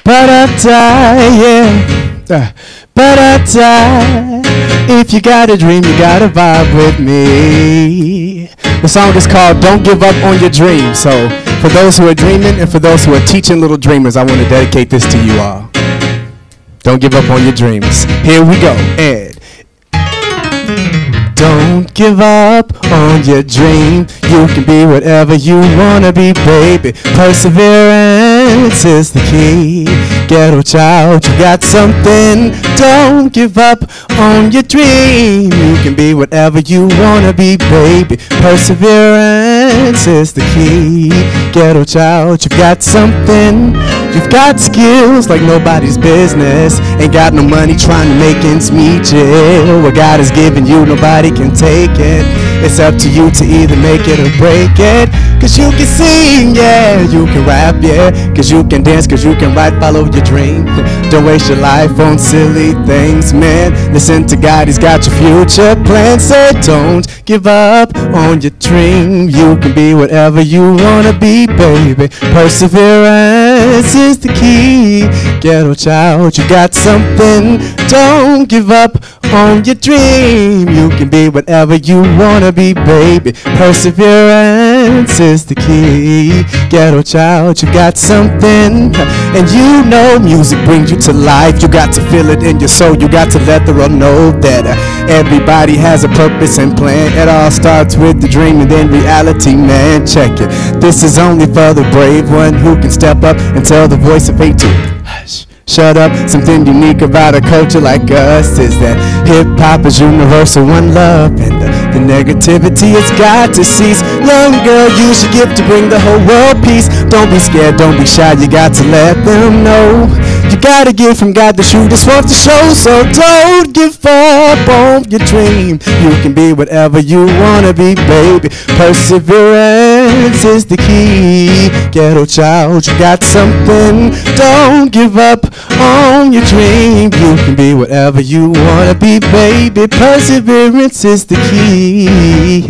Ba-da-da, yeah. Ba-da-da. If you got a dream, you gotta vibe with me. The song is called Don't Give Up on Your Dream. So for those who are dreaming and for those who are teaching little dreamers, I want to dedicate this to you all. Don't give up on your dreams. Here we go. And don't give up on your dream. You can be whatever you wanna be, baby. Perseverance is the key. Ghetto child, you got something. Don't give up on your dream. You can be whatever you wanna be, baby. Perseverance is the key. Ghetto child, you got something. You've got skills like nobody's business. Ain't got no money trying to make ends meet you. What God has given you, nobody can take it. It's up to you to either make it or break it. Cause you can sing, yeah, you can rap, yeah. Cause you can dance, cause you can write, follow your dream. Don't waste your life on silly things, man. Listen to God, He's got your future planned. So don't give up on your dream. You can be whatever you wanna be, baby. Perseverance is the key. Ghetto child, you got something. Don't give up on your dream. You can be whatever you wanna be, baby. Perseverance is the key. Ghetto child, you got something. And you know music brings you to life. You got to feel it in your soul. You got to let the world know that everybody has a purpose and plan. It all starts with the dream and then reality, man. Check it. This is only for the brave one who can step up and tell the voice of fate to hush. Shut up. Something unique about a culture like us is that hip-hop is universal, one love, and the negativity it's got to cease. Young girl, use your gift to bring the whole world peace. Don't be scared, don't be shy, you got to let them know. You gotta give from God the shoe that's worth the show. So don't give up on your dream. You can be whatever you wanna be, baby. Perseverance is the key. Ghetto child, you got something. Don't give up on your dream. You can be whatever you wanna be, baby. Perseverance is the key.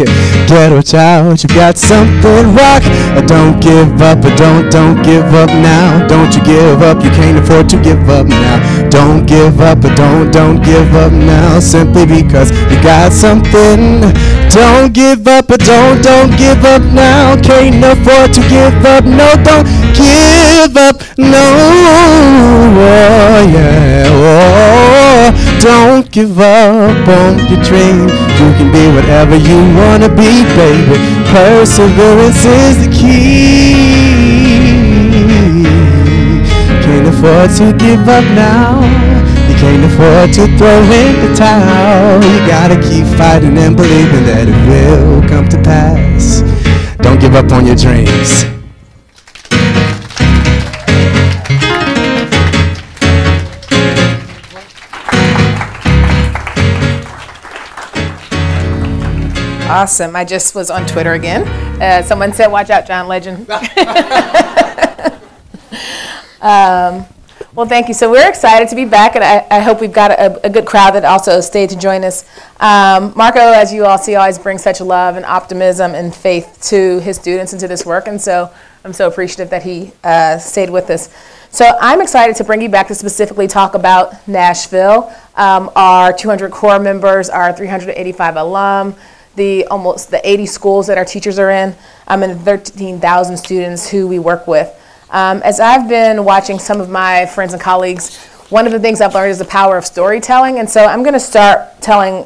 Ghetto child, you got something. Rock, don't give up, don't give up now. Don't you give up, you can't afford to give up now. Don't give up, don't give up now. Simply because you got something. Don't give up, don't give up now. Can't afford to give up, no, don't give up, no. Oh, yeah, oh, don't give up on your dream. You can be whatever you wanna be, baby. Perseverance is the key. Can't afford to give up now. You can't afford to throw in the towel. You gotta keep fighting and believing that it will come to pass. Don't give up on your dreams. Awesome. I just was on Twitter again. Someone said, watch out, John Legend. Well, thank you. So we're excited to be back, and I hope we've got a good crowd that also stayed to join us. Marco, as you all see, always brings such love and optimism and faith to his students and to this work, and so I'm so appreciative that he stayed with us. So I'm excited to bring you back to specifically talk about Nashville, our 200 core members, our 385 alum, the 80 schools that our teachers are in, and 13,000 students who we work with. As I've been watching some of my friends and colleagues, one of the things I've learned is the power of storytelling. And so I'm going to start telling,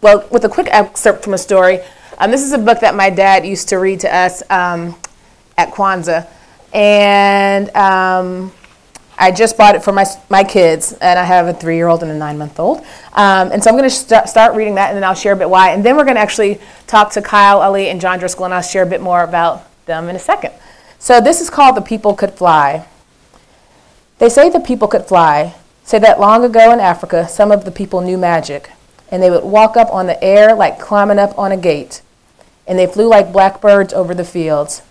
with a quick excerpt from a story. This is a book that my dad used to read to us at Kwanzaa. And I just bought it for my kids, and I have a 3-year-old and a 9-month-old. And so I'm going to start reading that, and then I'll share a bit why. And then we're going to actually talk to Kyle, Ali, and John Driscoll, and I'll share a bit more about them in a second. So this is called The People Could Fly. They say the people could fly, say that long ago in Africa, some of the people knew magic, and they would walk up on the air like climbing up on a gate, and they flew like blackbirds over the fields,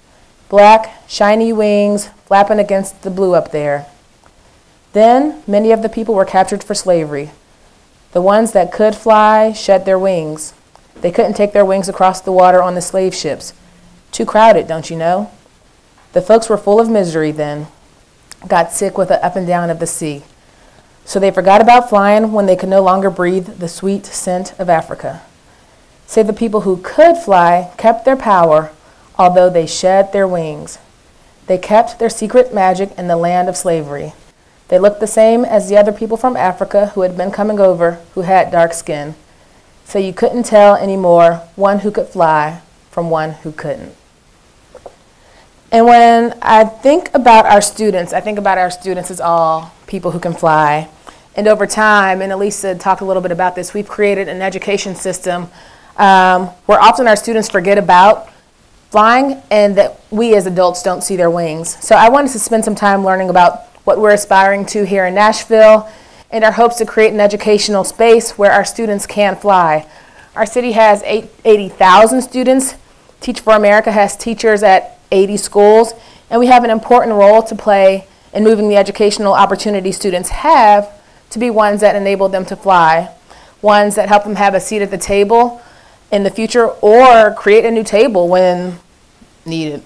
black, shiny wings flapping against the blue up there. Then many of the people were captured for slavery. The ones that could fly shed their wings. They couldn't take their wings across the water on the slave ships. Too crowded, don't you know? The folks were full of misery then. got sick with the up and down of the sea. So they forgot about flying when they could no longer breathe the sweet scent of Africa. Say the people who could fly kept their power, although they shed their wings. They kept their secret magic in the land of slavery. They looked the same as the other people from Africa who had been coming over, who had dark skin. So you couldn't tell anymore one who could fly from one who couldn't. And when I think about our students, I think about our students as all people who can fly. And over time, and Elisa talked a little bit about this, we've created an education system where often our students forget about flying and that we as adults don't see their wings. So I wanted to spend some time learning about what we're aspiring to here in Nashville and our hopes to create an educational space where our students can fly. Our city has 80,000 students. Teach for America has teachers at 80 schools, and we have an important role to play in moving the educational opportunities students have to be ones that enable them to fly, ones that help them have a seat at the table in the future or create a new table when needed.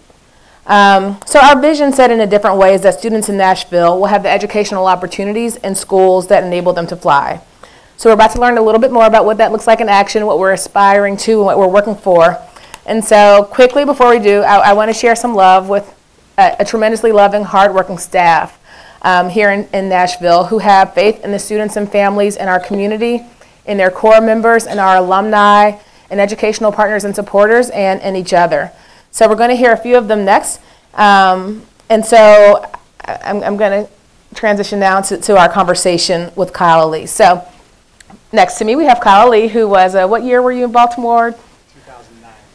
So our vision said in a different way is that students in Nashville will have the educational opportunities in schools that enable them to fly. So we're about to learn a little bit more about what that looks like in action, what we're aspiring to, and what we're working for. And so quickly before we do, I want to share some love with a tremendously loving, hardworking staff here in Nashville who have faith in the students and families in our community, in their core members, and our alumni, and educational partners and supporters, and in each other. So we're going to hear a few of them next. And so I'm going to transition now to our conversation with Kyle Lee. So next to me we have Kyle Lee, who was, what year were you in Baltimore?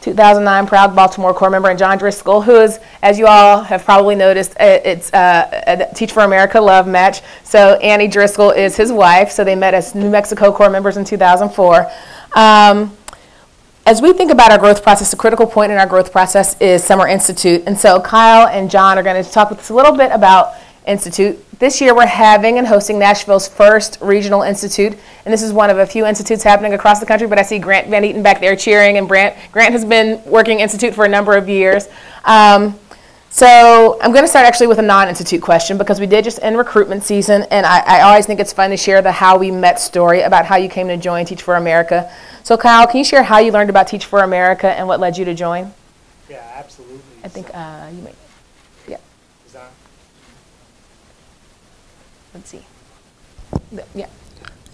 2009, proud Baltimore core member, and John Driscoll, who is, as you all have probably noticed, it's a Teach for America love match. So Annie Driscoll is his wife, so they met as New Mexico core members in 2004. As we think about our growth process, a critical point in our growth process is Summer Institute. And so Kyle and John are going to talk with us a little bit about Institute. This year we're having and hosting Nashville's first regional institute, and this is one of a few institutes happening across the country, but I see Grant Van Eaton back there cheering, and Grant has been working institute for a number of years. So I'm going to start actually with a non-institute question because we did just end recruitment season, and I always think it's fun to share the how we met story about how you came to join Teach for America. So Kyle, can you share how you learned about Teach for America and what led you to join? Yeah, absolutely. I think you may. Yeah. Is that? Let's see. Yeah.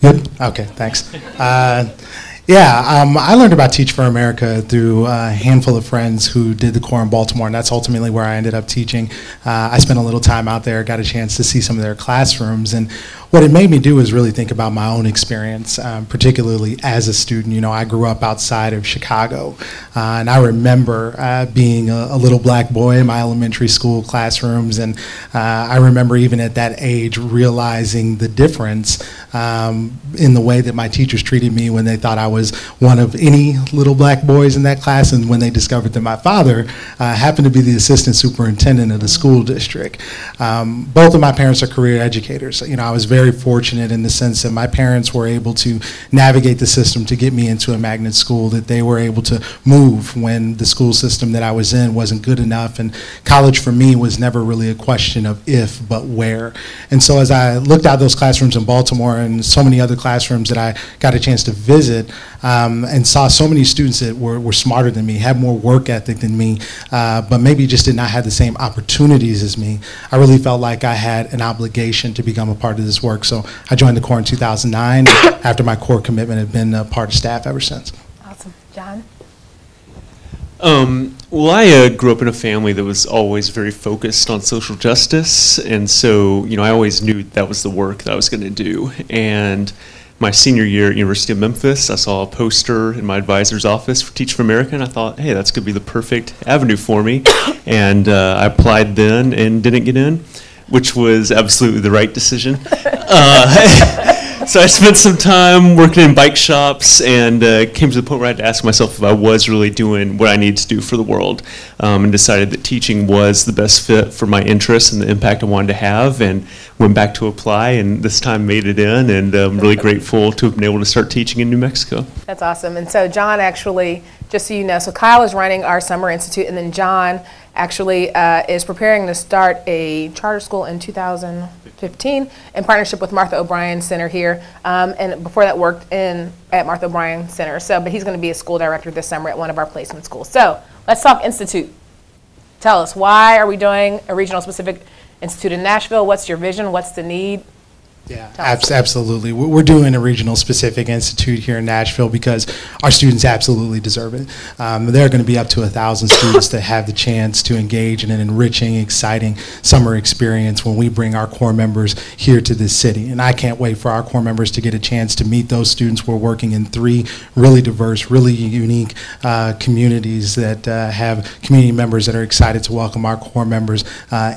Good? Okay, thanks. I learned about Teach for America through a handful of friends who did the Corps in Baltimore, and that's ultimately where I ended up teaching. I spent a little time out there, got a chance to see some of their classrooms, and what it made me do is really think about my own experience, particularly as a student. You know, I grew up outside of Chicago, and I remember being a little black boy in my elementary school classrooms, and I remember even at that age realizing the difference in the way that my teachers treated me when they thought I was one of any little black boys in that class, and when they discovered that my father happened to be the assistant superintendent of the school district. Both of my parents are career educators. You know, I was very fortunate in the sense that my parents were able to navigate the system to get me into a magnet school, that they were able to move when the school system that I was in wasn't good enough, and college for me was never really a question of if, but where. And so as I looked out those classrooms in Baltimore and so many other classrooms that I got a chance to visit, and saw so many students that were smarter than me, had more work ethic than me, but maybe just did not have the same opportunities as me, I really felt like I had an obligation to become a part of this work. So I joined the Corps in 2009. After my Corps commitment, I've been a part of staff ever since. Awesome. John? Well, I grew up in a family that was always very focused on social justice, and so, you know, I always knew that was the work that I was going to do. And my senior year at University of Memphis, I saw a poster in my advisor's office for Teach for America, and I thought, hey, that's going to be the perfect avenue for me. And I applied then and didn't get in, which was absolutely the right decision. So I spent some time working in bike shops and came to the point where I had to ask myself if I was really doing what I needed to do for the world, and decided that teaching was the best fit for my interests and the impact I wanted to have, and went back to apply, and this time made it in, and I'm really grateful to have been able to start teaching in New Mexico. That's awesome. And so John actually just so you know, so Kyle is running our Summer Institute, and then John actually is preparing to start a charter school in 2015 in partnership with Martha O'Brien Center here, and before that worked at Martha O'Brien Center. So, but he's going to be a school director this summer at one of our placement schools. So let's talk Institute. Tell us, why are we doing a regional specific institute in Nashville? What's your vision? What's the need? Yeah, absolutely. We're doing a regional specific institute here in Nashville because our students absolutely deserve it. There are going to be up to 1,000 students that have the chance to engage in an enriching, exciting summer experience when we bring our core members here to this city. And I can't wait for our core members to get a chance to meet those students. We're working in 3 really diverse, really unique communities that have community members that are excited to welcome our core members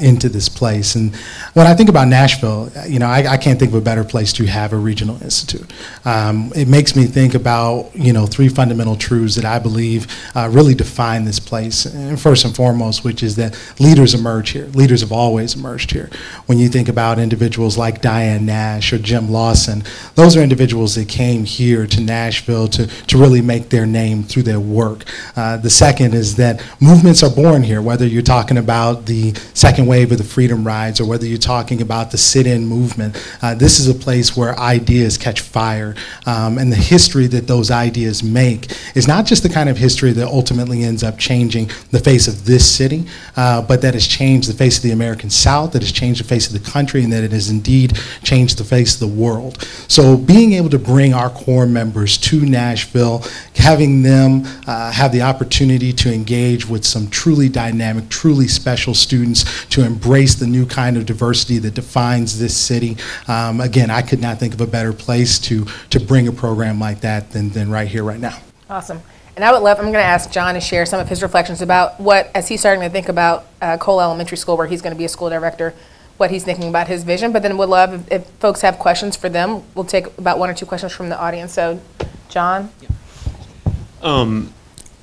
into this place. And when I think about Nashville, you know, I can't think of a better place to have a regional institute. It makes me think about, you know, 3 fundamental truths that I believe really define this place. And first and foremost, which is that leaders emerge here. Leaders have always emerged here. When you think about individuals like Diane Nash or Jim Lawson, those are individuals that came here to Nashville to really make their name through their work. The second is that movements are born here, whether you're talking about the second wave of the Freedom Rides or whether you're talking about the sit-in movement. This is a place where ideas catch fire, and the history that those ideas make is not just the kind of history that ultimately ends up changing the face of this city, but that has changed the face of the American South, that has changed the face of the country, and that it has indeed changed the face of the world. So being able to bring our core members to Nashville, having them have the opportunity to engage with some truly dynamic, truly special students, to embrace the new kind of diversity that defines this city. Again, I could not think of a better place to bring a program like that than right here, right now. Awesome. And I'm going to ask John to share some of his reflections about what, as he's starting to think about Cole Elementary School, where he's going to be a school director, what he's thinking about his vision. But then would love if folks have questions for them. We'll take about 1 or 2 questions from the audience. So, John?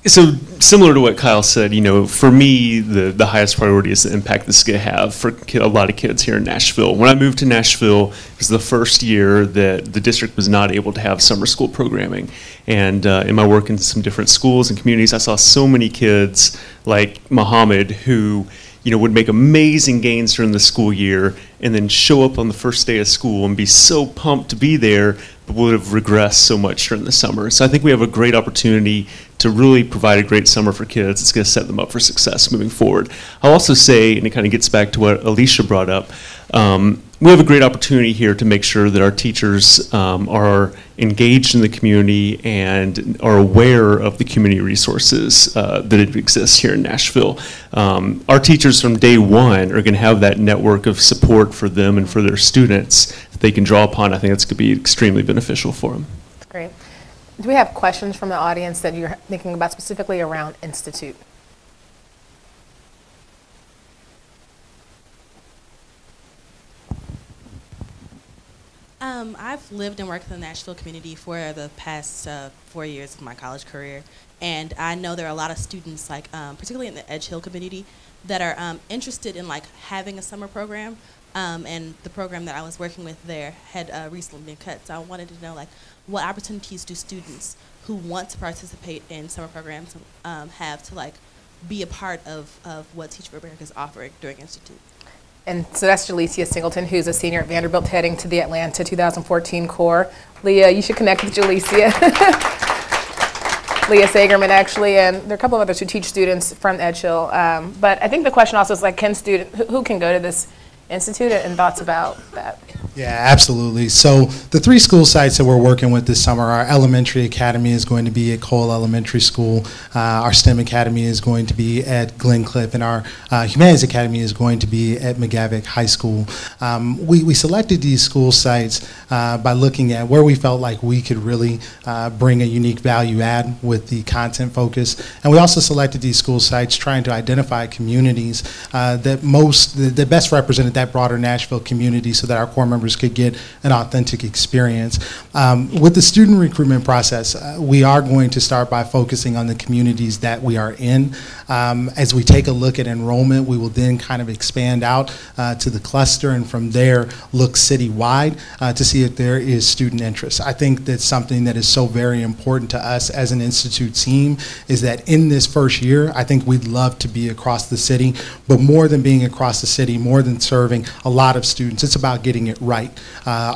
So similar to what Kyle said, you know, for me, the highest priority is the impact this is going to have for a lot of kids here in Nashville. When I moved to Nashville, it was the first year that the district was not able to have summer school programming. And in my work in some different schools and communities, I saw so many kids like Muhammad who, you know, would make amazing gains during the school year and then show up on the first day of school and be so pumped to be there, but would have regressed so much during the summer. So I think we have a great opportunity to really provide a great summer for kids. It's going to set them up for success moving forward. I'll also say, and it kind of gets back to what Alicia brought up, we have a great opportunity here to make sure that our teachers are engaged in the community and are aware of the community resources that exist here in Nashville. Our teachers from day one are going to have that network of support for them and for their students that they can draw upon. I think that's going to be extremely beneficial for them. That's great. Do we have questions from the audience that you're thinking about specifically around Institute? I've lived and worked in the Nashville community for the past 4 years of my college career, and I know there are a lot of students, like particularly in the Edge Hill community, that are interested in like having a summer program, and the program that I was working with there had recently been cut. So I wanted to know, like, what opportunities do students who want to participate in summer programs have to like be a part of what Teach for America is offering during Institute? And so that's Jalecia Singleton, who's a senior at Vanderbilt heading to the Atlanta 2014 core. Leah, you should connect with Jalecia. Leah Sagerman, actually, and there are a couple of others who teach students from Edge Hill. But I think the question also is, like, who can go to this institute, and thoughts about that? Yeah, absolutely. So the 3 school sites that we're working with this summer, our elementary academy is going to be at Cole Elementary School, our STEM academy is going to be at Glencliff, and our humanities academy is going to be at McGavick High School. We selected these school sites by looking at where we felt like we could really bring a unique value add with the content focus, and we also selected these school sites trying to identify communities that best represented that broader Nashville community so that our core members members could get an authentic experience. With the student recruitment process, we are going to start by focusing on the communities that we are in. As we take a look at enrollment, we will then kind of expand out to the cluster, and from there look citywide to see if there is student interest. I think that's something that is so very important to us as an institute team, is that in this first year, I think we'd love to be across the city, but more than being across the city, more than serving a lot of students, it's about getting it right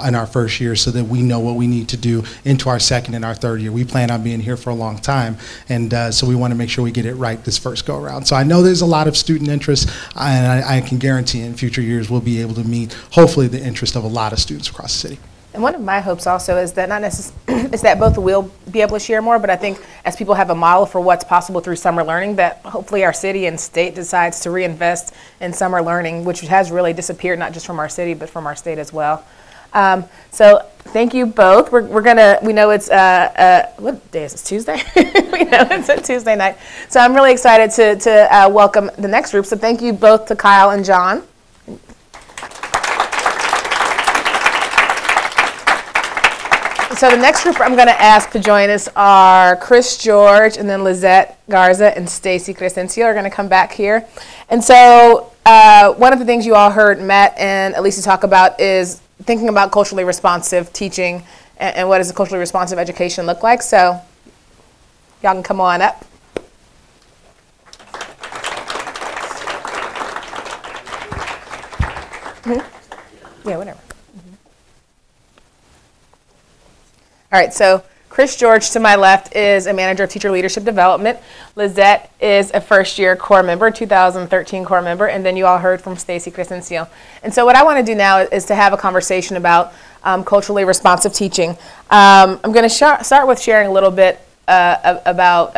in our first year so that we know what we need to do into our second and our third year. We plan on being here for a long time, and so we want to make sure we get it right this first go around. So I know there's a lot of student interest, and I can guarantee in future years we'll be able to meet, hopefully, the interest of a lot of students across the city. And one of my hopes also is that is that both will be able to share more, but I think as people have a model for what's possible through summer learning, that hopefully our city and state decides to reinvest in summer learning, which has really disappeared not just from our city but from our state as well. So thank you both. We know it's what day is it? Tuesday. We know it's a Tuesday night. So I'm really excited to welcome the next group. So thank you both to Kyle and John. So the next group I'm going to ask to join us are Chris George, and then Lizette Garza and Stacy Crescencio are going to come back here. And so one of the things you all heard Matt and Elisa talk about is thinking about culturally responsive teaching and what does a culturally responsive education look like. So y'all can come on up. Yeah, whatever. All right, so Chris George to my left is a manager of teacher leadership development. Lizette is a first-year core member, 2013 core member, and then you all heard from Stacy Crescencio. And so what I want to do now is to have a conversation about culturally responsive teaching. I'm going to start with sharing a little bit about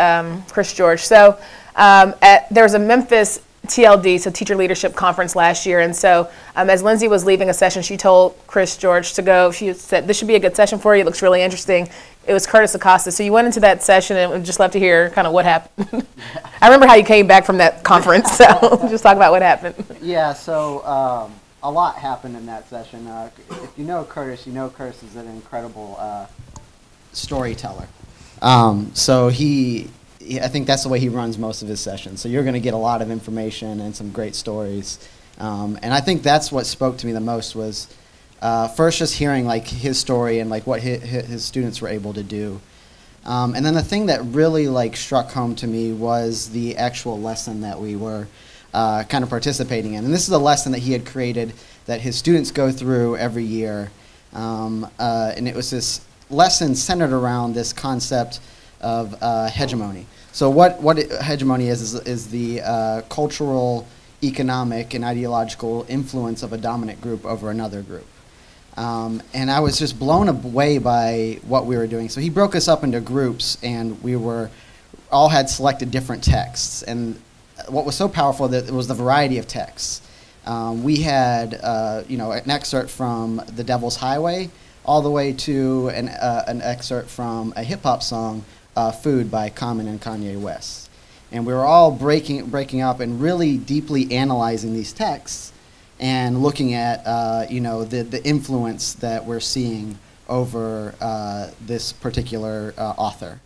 Chris George. So there was a Memphis TLD, so Teacher Leadership Conference last year, and so as Lindsay was leaving a session, she told Chris George to go. She said, "This should be a good session for you. It looks really interesting." It was Curtis Acosta. So you went into that session, and we'd just love to hear kind of what happened. I remember how you came back from that conference, so just talk about what happened. Yeah, so a lot happened in that session. If you know Curtis is an incredible storyteller. So I think that's the way he runs most of his sessions. So you're going to get a lot of information and some great stories. And I think that's what spoke to me the most was first just hearing like his story and like what his students were able to do. And then the thing that really like struck home to me was the actual lesson that we were kind of participating in. And this is a lesson that he had created that his students go through every year. And it was this lesson centered around this concept of hegemony. So what hegemony is the cultural, economic, and ideological influence of a dominant group over another group. And I was just blown away by what we were doing. So he broke us up into groups, and we all had selected different texts. And what was so powerful that it was the variety of texts. We had an excerpt from The Devil's Highway, all the way to an excerpt from a hip hop song, Food by Common and Kanye West. And we were all breaking up and really deeply analyzing these texts and looking at the influence that we're seeing over this particular author.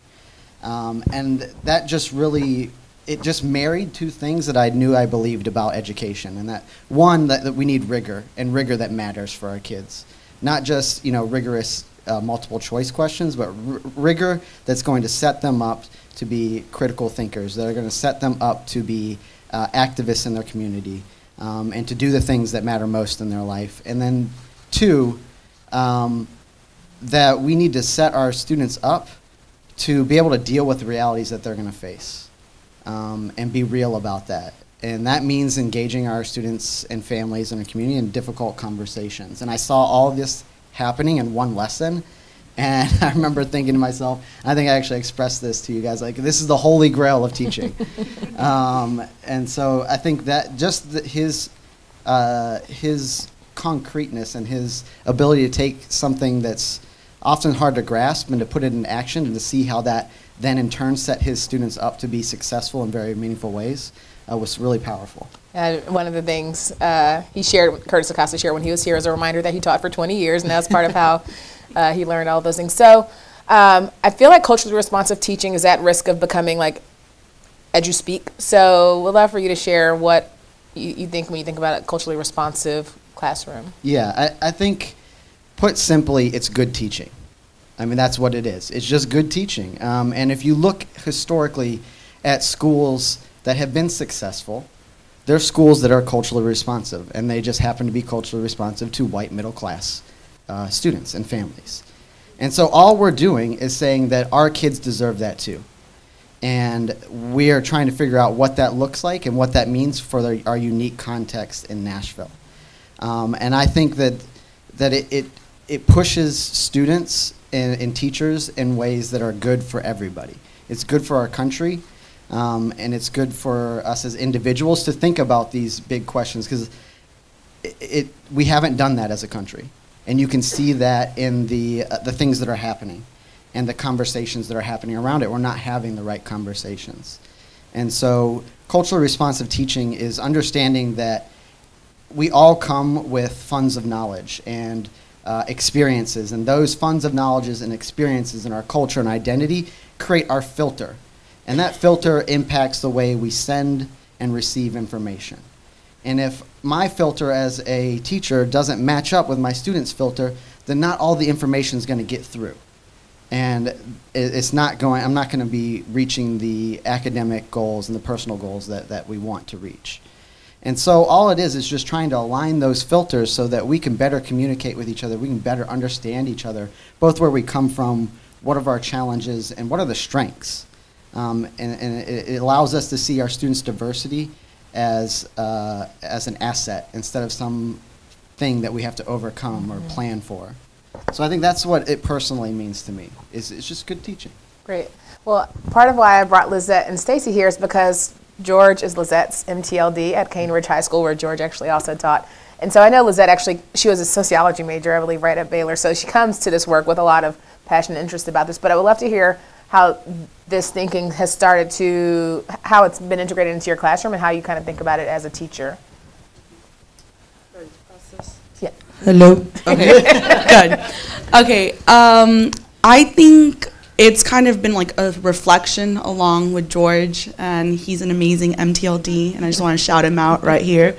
And that just really, it just married two things that I knew I believed about education. And that one, that we need rigor, and rigor that matters for our kids. Not just rigorous multiple choice questions, but rigor that's going to set them up to be critical thinkers, that are going to set them up to be activists in their community, and to do the things that matter most in their life. And then two, that we need to set our students up to be able to deal with the realities that they're going to face, and be real about that. And that means engaging our students and families and our community in difficult conversations. And I saw all of this happening in one lesson, and I remember thinking to myself, I think I actually expressed this to you guys, like, this is the holy grail of teaching. And so I think that just his concreteness and his ability to take something that's often hard to grasp and to put it in action and to see how that then in turn set his students up to be successful in very meaningful ways was really powerful. One of the things he shared, Curtis Acosta shared when he was here, as a reminder that he taught for 20 years, and that's part of how he learned all those things. So I feel like culturally responsive teaching is at risk of becoming like edu-speak. So we'd love for you to share what you think when you think about a culturally responsive classroom. Yeah, I think, put simply, it's good teaching. I mean, that's what it is. It's just good teaching. And if you look historically at schools that have been successful, they're schools that are culturally responsive, and they just happen to be culturally responsive to white middle class students and families. And so all we're doing is saying that our kids deserve that too. And we are trying to figure out what that looks like and what that means for our unique context in Nashville. And I think that it pushes students and teachers in ways that are good for everybody. It's good for our country, and it's good for us as individuals to think about these big questions, because we haven't done that as a country. And you can see that in the things that are happening and the conversations that are happening around it. We're not having the right conversations. And so culturally responsive teaching is understanding that we all come with funds of knowledge and experiences, and those funds of knowledge and experiences in our culture and identity create our filter. And that filter impacts the way we send and receive information. And if my filter as a teacher doesn't match up with my student's filter, then not all the information is going to get through. And I'm not going to be reaching the academic goals and the personal goals that we want to reach. And so all it is just trying to align those filters so that we can better communicate with each other, we can better understand each other, both where we come from, what are our challenges, and what are the strengths. And it allows us to see our students' diversity as an asset instead of some thing that we have to overcome or plan for. So I think that's what it personally means to me. It's just good teaching. Great. Well, part of why I brought Lizette and Stacy here is because George is Lizette's MTLD at Cane Ridge High School, where George actually also taught. And so I know Lizette she was a sociology major, I believe, right at Baylor. So she comes to this work with a lot of passion and interest about this. But I would love to hear how this thinking has started how it's been integrated into your classroom and how you kind of think about it as a teacher. Yeah. Hello. Okay. Good. Okay. I think it's kind of been like a reflection along with George, and he's an amazing MTLD, and I just want to shout him out right here,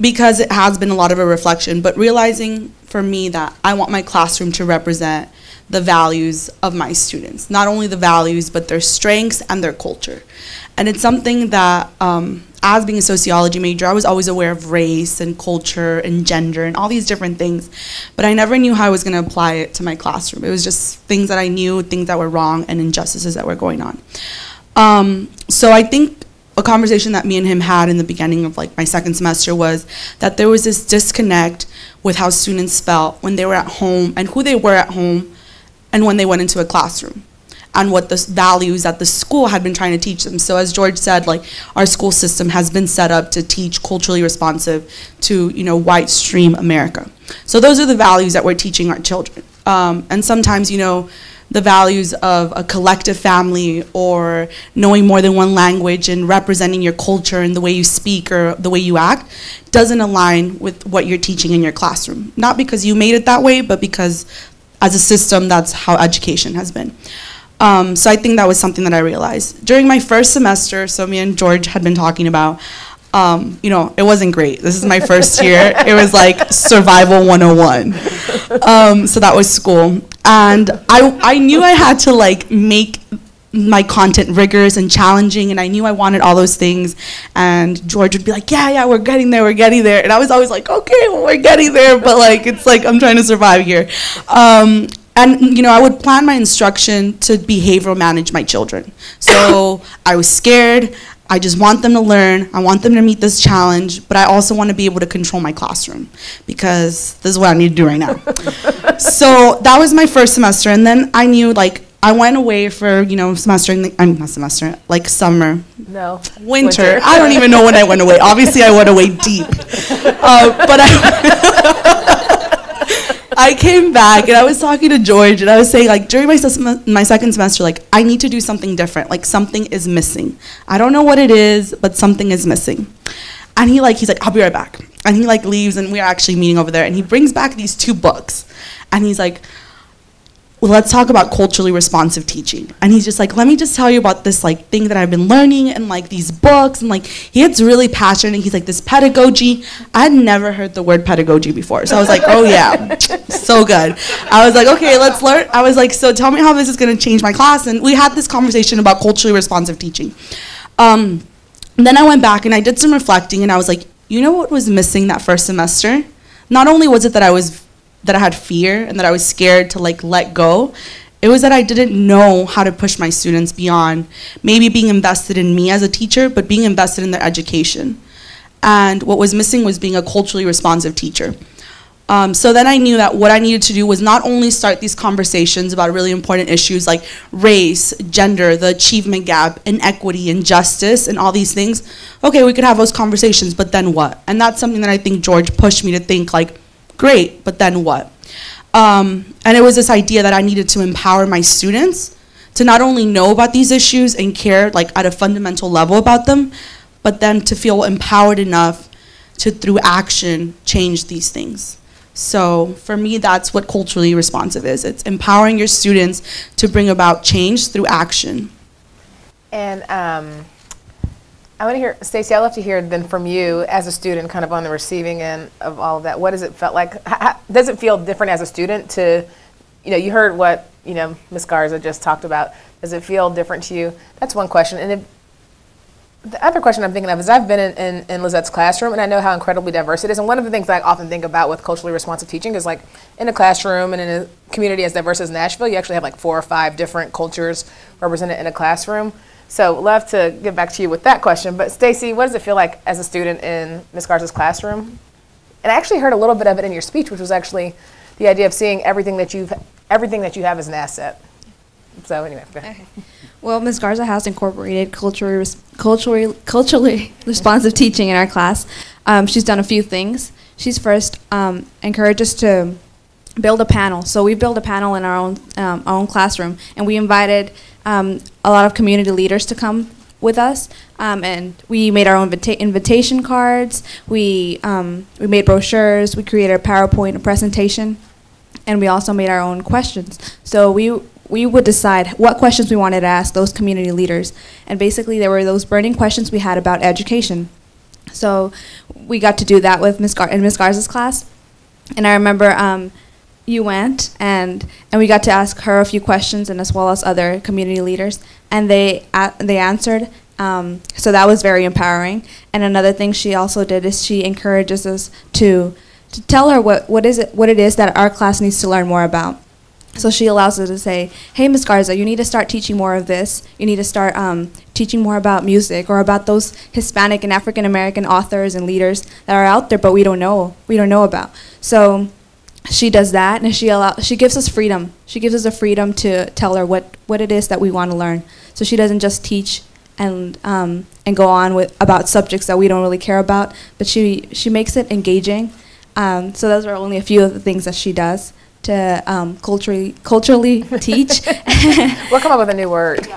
because it has been a lot of a reflection, but realizing for me that I want my classroom to represent the values of my students, not only the values, but their strengths and their culture. And it's something that, as being a sociology major, I was always aware of race and culture and gender and all these different things, but I never knew how I was going to apply it to my classroom. It was just things that I knew, things that were wrong, and injustices that were going on. So I think a conversation that me and him had in the beginning of like my second semester was that there was this disconnect with how students felt when they were at home and who they were at home and when they went into a classroom, and what the values that the school had been trying to teach them. So as George said, like, our school system has been set up to teach culturally responsive to, white stream America. So those are the values that we're teaching our children. And sometimes, the values of a collective family, or knowing more than one language and representing your culture and the way you speak or the way you act, doesn't align with what you're teaching in your classroom. Not because you made it that way, but because as a system, that's how education has been. So I think that was something that I realized. During my first semester, so me and George had been talking about, it wasn't great. This is my first year. It was like survival 101. So that was school. And I knew I had to like make my content rigorous and challenging, and I knew I wanted all those things. And George would be like, yeah, we're getting there. And I was always like, okay, well, we're getting there, but like, it's like, I'm trying to survive here. And I would plan my instruction to behavioral manage my children. So I was scared. I just want them to learn. I want them to meet this challenge, but I also want to be able to control my classroom, because this is what I need to do right now. So that was my first semester, and then I knew, like, I went away for, not semester, like summer. No. Winter. I don't even know when I went away. Obviously, I went away deep. But I came back and I was talking to George and I was saying, like, during my second semester, like, I need to do something different. Like, something is missing. I don't know what it is, but something is missing. And he's like, I'll be right back. And he like leaves and we're actually meeting over there and he brings back these 2 books. And he's like, well, let's talk about culturally responsive teaching. And he's just like, let me just tell you about this like thing that I've been learning and like these books. And like, he gets really passionate. He's like, this pedagogy. I had never heard the word pedagogy before. So I was like, oh yeah, so good. I was like, okay, let's learn. I was like, so tell me how this is gonna change my class. And we had this conversation about culturally responsive teaching. Then I went back and I did some reflecting and I was like, you know what was missing that first semester? Not only was it that I had fear and that I was scared to like let go, it was that I didn't know how to push my students beyond maybe being invested in me as a teacher, but being invested in their education. And what was missing was being a culturally responsive teacher. So then I knew that what I needed to do was not only start these conversations about really important issues like race, gender, the achievement gap, inequity, injustice, and all these things. Okay, we could have those conversations, but then what? And that's something that I think George pushed me to think like, great, but then what? And it was this idea that I needed to empower my students to not only know about these issues and care like at a fundamental level about them, but then to feel empowered enough to, through action, change these things. So for me, that's what culturally responsive is. It's empowering your students to bring about change through action. And I want to hear, Stacey, I'd love to hear then from you as a student kind of on the receiving end of all of that. What does it feel like? How, does it feel different as a student to, you heard what, Ms. Garza just talked about. Does it feel different to you? That's one question. And the other question I'm thinking of is I've been in Lizette's classroom and I know how incredibly diverse it is. And one of the things that I often think about with culturally responsive teaching is like in a classroom and in a community as diverse as Nashville, you actually have like 4 or 5 different cultures represented in a classroom. So love to get back to you with that question. But Stacey, what does it feel like as a student in Ms. Garza's classroom? And I actually heard a little bit of it in your speech, which was actually the idea of seeing everything that you have as an asset. So anyway, go ahead. Okay. Well, Ms. Garza has incorporated culturally responsive teaching in our class. She's done a few things. She's first encouraged us to build a panel. So we built a panel in our own classroom, and we invited a lot of community leaders to come with us, and we made our own invitation cards. We made brochures. We created a PowerPoint presentation, and we also made our own questions. So we would decide what questions we wanted to ask those community leaders. And basically there were those burning questions we had about education. So we got to do that with Ms. Garza's class. And I remember you went and we got to ask her a few questions, and as well as other community leaders. And they answered. So that was very empowering. And another thing she also did is she encourages us to tell her what it is that our class needs to learn more about. So she allows us to say, hey, Ms. Garza, you need to start teaching more of this. You need to start teaching more about music or about those Hispanic and African American authors and leaders that are out there, but we don't know about. So she does that, and she gives us freedom. She gives us the freedom to tell her what it is that we want to learn. So she doesn't just teach and go on about subjects that we don't really care about, but she makes it engaging. So those are only a few of the things that she does to culturally teach. We'll come up with a new word.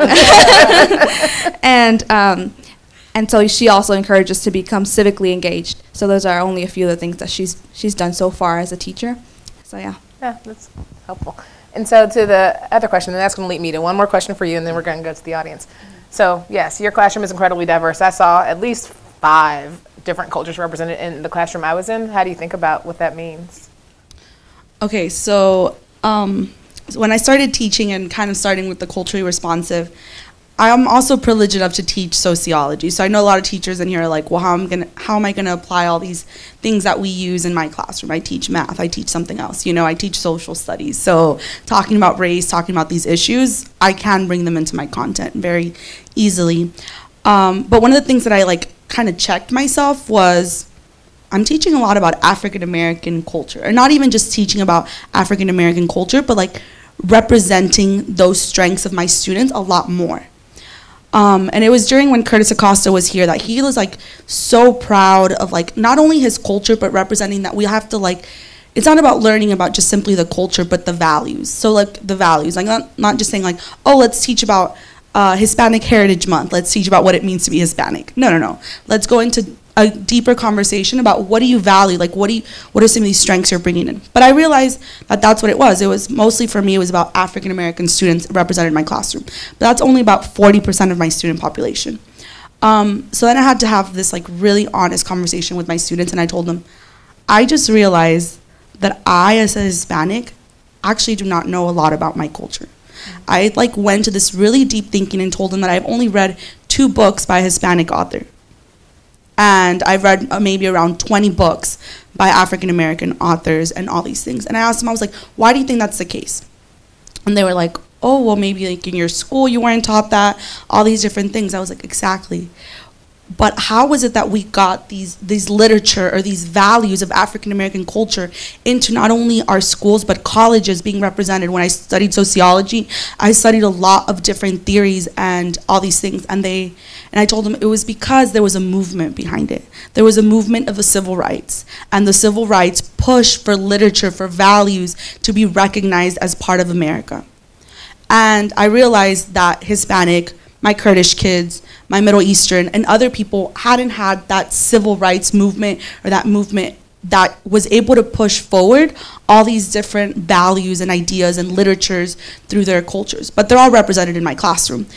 And so she also encourages us to become civically engaged. So those are only a few of the things that she's done so far as a teacher. So yeah. Yeah, that's helpful. And so to the other question, and that's going to lead me to one more question for you, and then we're going to go to the audience. So yes, your classroom is incredibly diverse. I saw at least 5 different cultures represented in the classroom I was in. How do you think about what that means? Okay, so when I started teaching and kind of starting with the culturally responsive, I'm also privileged enough to teach sociology. So I know a lot of teachers in here are like, well, how am I gonna apply all these things that we use in my classroom? I teach math, I teach something else. I teach social studies. So talking about race, talking about these issues, I can bring them into my content very easily. But one of the things that I kind of checked myself was, I'm teaching a lot about African American culture, and not even just teaching about African American culture, but representing those strengths of my students a lot more. And it was during when Curtis Acosta was here that he was so proud of not only his culture, but representing that we have to it's not about learning about just simply the culture, but the values. So like the values, like not just saying like, oh, let's teach about Hispanic Heritage Month. Let's teach about what it means to be Hispanic. No. Let's go into a deeper conversation about what do you value, like what are some of these strengths you're bringing in. But I realized that that's what it was. It was mostly for me, it was about African American students represented in my classroom. But that's only about 40% of my student population. So then I had to have this like really honest conversation with my students, and I told them, I just realized that I, as a Hispanic, actually do not know a lot about my culture. I like went to this really deep thinking and told them that I've only read 2 books by a Hispanic author. And I've read maybe around 20 books by African American authors and all these things. And I asked them, I was like, why do you think that's the case? And they were like, oh, well, maybe like in your school you weren't taught that, all these different things. I was like, exactly. But how was it that we got these literature or these values of African American culture into not only our schools but colleges being represented? When I studied sociology, I studied a lot of different theories and all these things, and I told them it was because there was a movement behind it. There was a movement of the civil rights, and the civil rights push for literature, for values to be recognized as part of America. And I realized that Hispanic, my Kurdish kids, my Middle Eastern, and other people hadn't had that civil rights movement or that movement that was able to push forward all these different values and ideas and literatures through their cultures. But they're all represented in my classroom.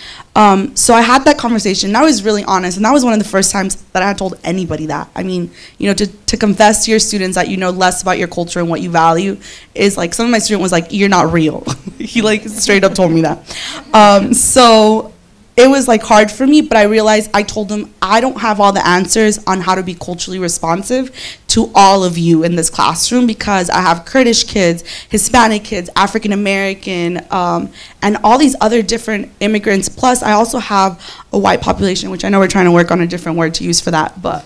So I had that conversation, and I was really honest, and that was one of the first times that I had told anybody that. I mean, you know, to confess to your students that you know less about your culture and what you value is like, some of my student was like, you're not real. He like straight up told me that. So it was like hard for me, but I realized, I told them I don't have all the answers on how to be culturally responsive to all of you in this classroom, because I have Kurdish kids, Hispanic kids, African American, and all these other different immigrants. Plus, I also have a white population, which I know we're trying to work on a different word to use for that. But,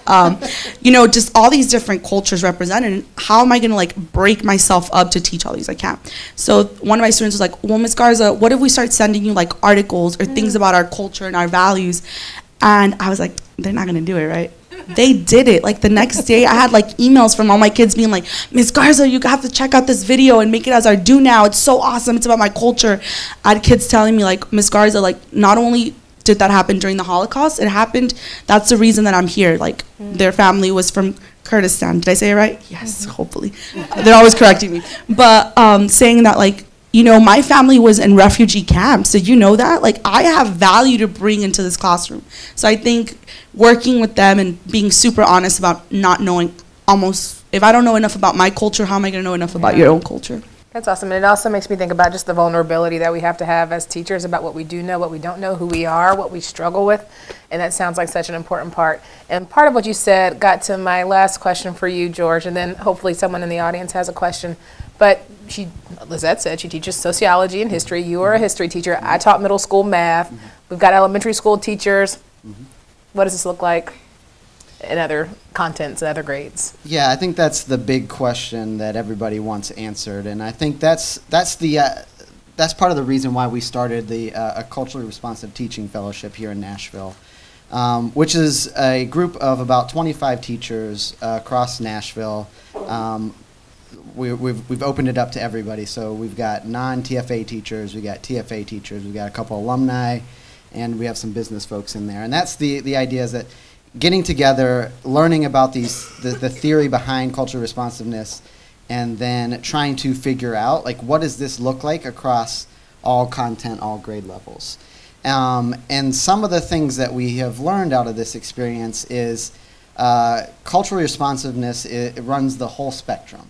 you know, just all these different cultures represented. And how am I going to like break myself up to teach all these? I can't. So one of my students was like, well, Ms. Garza, what if we start sending you like articles or things about our culture and our values? And I was like, they're not going to do it, right? They did it. Like the next day, I had like emails from all my kids being like, Ms. Garza, you have to check out this video and make it as our do now. It's so awesome. It's about my culture. I had kids telling me like, Ms. Garza, like not only did that happen during the Holocaust, it happened, that's the reason that I'm here. Like their family was from Kurdistan. Did I say it right? Yes, hopefully. They're always correcting me. But saying that like, you know, my family was in refugee camps. Did you know that? Like, I have value to bring into this classroom. So I think working with them and being super honest about not knowing almost, if I don't know enough about my culture, how am I going to know enough about your own culture? That's awesome. And it also makes me think about just the vulnerability that we have to have as teachers about what we do know, what we don't know, who we are, what we struggle with. And that sounds like such an important part. And part of what you said got to my last question for you, George, and then hopefully someone in the audience has a question. But Lizette said she teaches sociology and history. You are a history teacher. I taught middle school math. We've got elementary school teachers. What does this look like in other contents and other grades? Yeah, I think that's the big question that everybody wants answered, and I think that's part of the reason why we started the a culturally responsive teaching fellowship here in Nashville, which is a group of about 25 teachers across Nashville. We've opened it up to everybody, so we've got non-TFA teachers, we've got TFA teachers, we've got a couple alumni, and we have some business folks in there. And that's the idea, is that getting together, learning about the theory behind cultural responsiveness, and then trying to figure out, like, what does this look like across all content, all grade levels. And some of the things that we have learned out of this experience is cultural responsiveness, it runs the whole spectrum.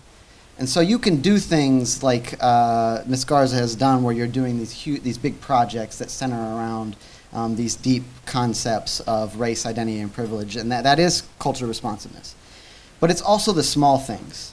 And so you can do things like Ms. Garza has done, where you're doing these big projects that center around these deep concepts of race, identity, and privilege, and that is cultural responsiveness. But it's also the small things.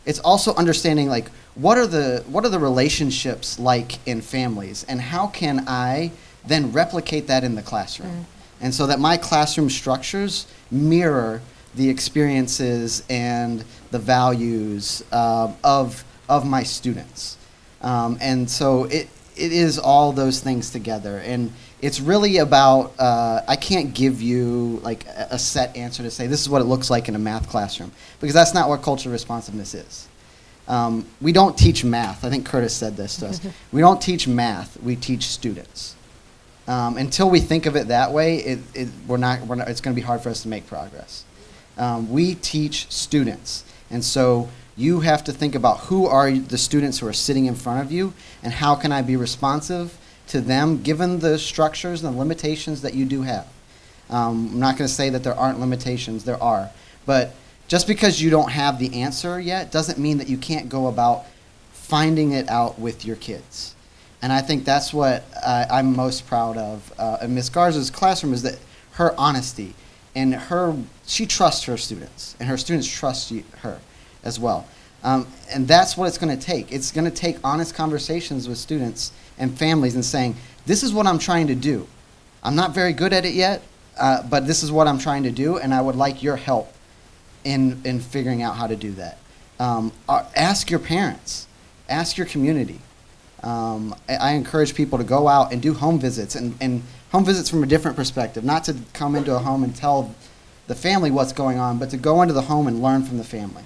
It's also understanding, like, what are the relationships like in families, and how can I then replicate that in the classroom, and so that my classroom structures mirror the experiences and the values of my students. And so it is all those things together. And it's really about, I can't give you like a set answer to say this is what it looks like in a math classroom, because that's not what cultural responsiveness is. We don't teach math. I think Curtis said this to us. We don't teach math. We teach students. Until we think of it that way, it's going to be hard for us to make progress. We teach students. And so you have to think about who are the students who are sitting in front of you, and how can I be responsive to them given the structures and the limitations that you do have. I'm not going to say that there aren't limitations. There are. But just because you don't have the answer yet doesn't mean that you can't go about finding it out with your kids. And I think that's what I'm most proud of in Ms. Garza's classroom, is that her honesty and she trusts her students, and her students trust her as well. And that's what it's going to take. It's going to take honest conversations with students and families and saying, this is what I'm trying to do. I'm not very good at it yet, but this is what I'm trying to do, and I would like your help in figuring out how to do that. Ask your parents. Ask your community. I encourage people to go out and do home visits, and home visits from a different perspective, not to come into a home and tell the family what's going on, but to go into the home and learn from the family.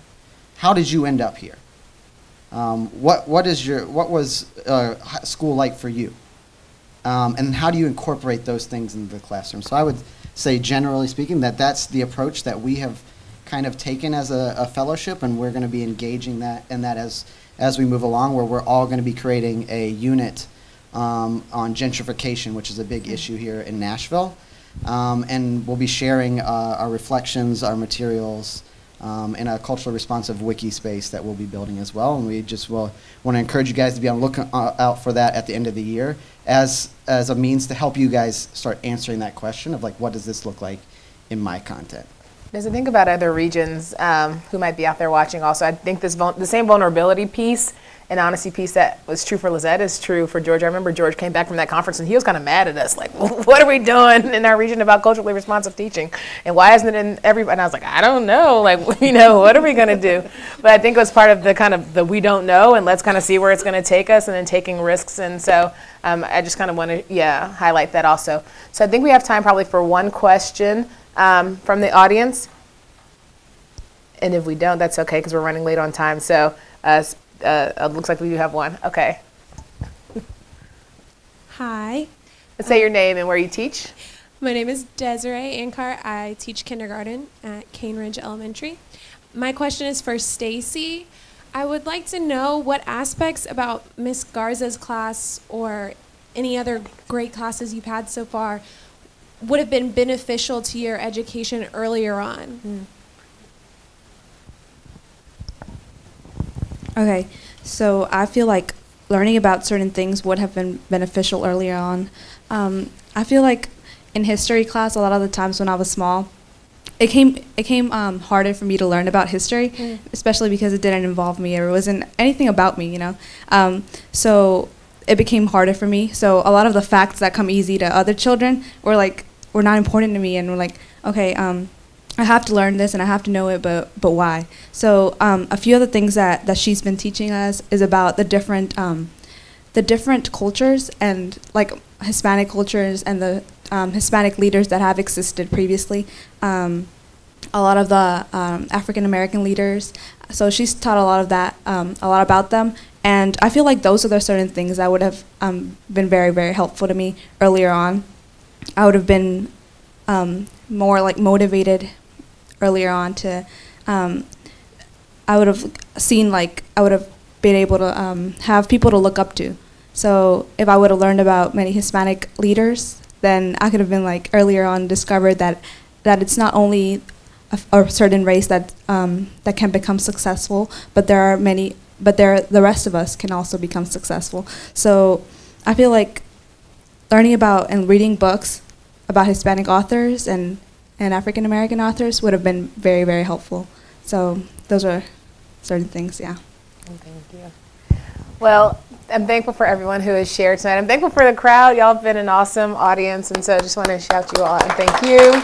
How did you end up here? What was school like for you? And how do you incorporate those things into the classroom? So I would say, generally speaking, that's the approach that we have kind of taken as a fellowship, and we're going to be engaging in that as we move along, where we're all going to be creating a unit on gentrification, which is a big issue here in Nashville. And we'll be sharing our reflections, our materials, in a culturally responsive wiki space that we'll be building as well. And we just want to encourage you guys to be on the lookout for that at the end of the year as a means to help you guys start answering that question of, like, what does this look like in my content? As I think about other regions who might be out there watching also, I think the same vulnerability piece and honesty piece that was true for Lizette is true for George. I remember George came back from that conference and he was kind of mad at us, like, what are we doing in our region about culturally responsive teaching? And why isn't it in everybody? And I was like, I don't know, like, what are we going to do? But I think it was part of the kind of the we don't know, and let's kind of see where it's going to take us, and then taking risks. And so I just kind of want to, highlight that also. So I think we have time probably for one question from the audience. And if we don't, that's okay, because we're running late on time. So it looks like we do have one. Okay. Hi. Let's say your name and where you teach. My name is Desiree Ankar. I teach kindergarten at Cane Ridge Elementary. My question is for Stacy. I would like to know what aspects about Miss Garza's class or any other great classes you've had so far would have been beneficial to your education earlier on. Okay, so I feel like learning about certain things would have been beneficial earlier on. I feel like in history class, a lot of the times when I was small, it came harder for me to learn about history, especially because it didn't involve me, or it wasn't anything about me, So it became harder for me. So a lot of the facts that come easy to other children were not important to me, and were like, okay, I have to learn this and I have to know it, but why? So a few of the things that she's been teaching us is about the different cultures, and like Hispanic cultures and the Hispanic leaders that have existed previously. A lot of the African American leaders. So she's taught a lot of that, a lot about them. And I feel like those are the certain things that would have been very, very helpful to me earlier on. I would have been more like motivated earlier on to, I would have seen, like, I would have been able to have people to look up to. So if I would have learned about many Hispanic leaders, then I could have been, like, earlier on discovered that it's not only a certain race that can become successful, but the rest of us can also become successful. So I feel like learning about and reading books about Hispanic authors and African American authors would have been very, very helpful. So those are certain things, yeah. Thank you. Well, I'm thankful for everyone who has shared tonight. I'm thankful for the crowd. Y'all have been an awesome audience, and so I just want to shout you all and thank you.